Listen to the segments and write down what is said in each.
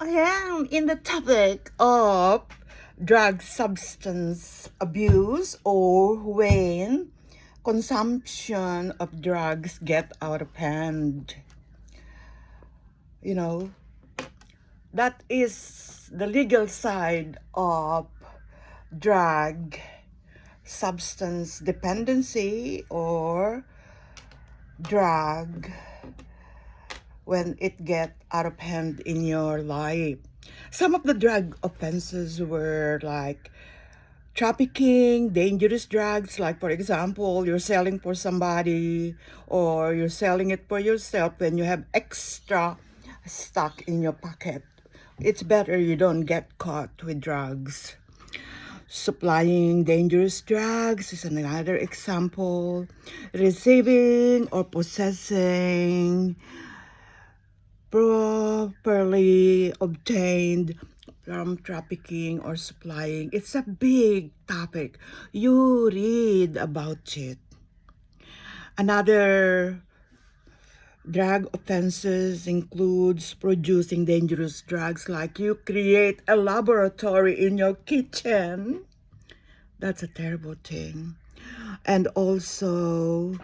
I am in the topic of drug substance abuse, or when consumption of drugs get out of hand. You know, that is the legal side of drug substance dependency, or drug when it get out of hand in your life. Some of the drug offenses were like trafficking, dangerous drugs, like for example, you're selling for somebody or you're selling it for yourself when you have extra stock in your pocket. It's better you don't get caught with drugs. Supplying dangerous drugs is another example. Receiving or possessing properly obtained from trafficking or supplying. It's a big topic. You read about it. Another drug offenses includes producing dangerous drugs, like you create a laboratory in your kitchen. That's a terrible thing. And also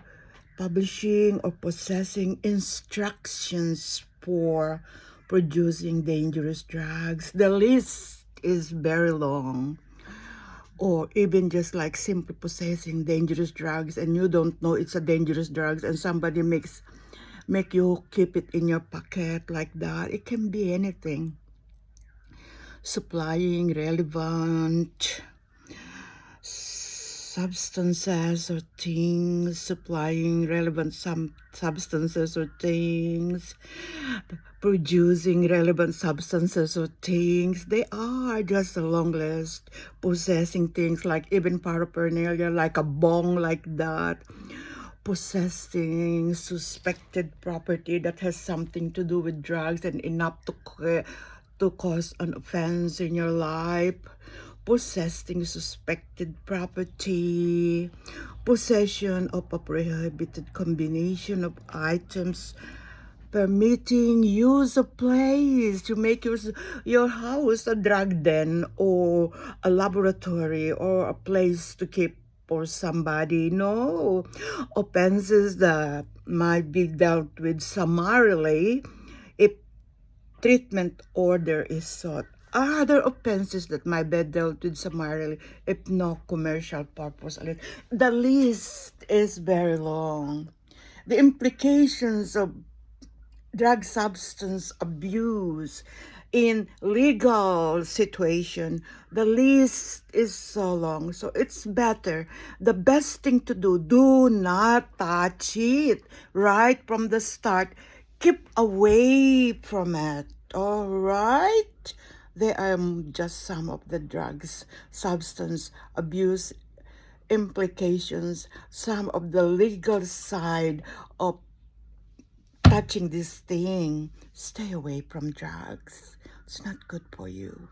publishing or possessing instructions for producing dangerous drugs. The list is very long. Or even just like simply possessing dangerous drugs and you don't know it's a dangerous drugs, and somebody make you keep it in your pocket like that. It can be anything. Supplying relevant substances or things, supplying relevant substances or things, producing relevant substances or things. They are just a long list. Possessing things like even paraphernalia, like a bong like that. Possessing suspected property that has something to do with drugs and enough to cause an offense in your life. Possessing suspected property, possession of a prohibited combination of items, permitting use of place to make your house a drug den or a laboratory or a place to keep for somebody. No, offenses that might be dealt with summarily if treatment order is sought. Other offenses that might be dealt with summarily if no commercial purpose. The list is very long. The implications of drug substance abuse in legal situation, the list is so long. So it's better, the best thing to do not touch it right from the start. Keep away from it. All right, they are just some of the drugs substance abuse implications, some of the legal side of touching this thing. Stay away from drugs. It's not good for you.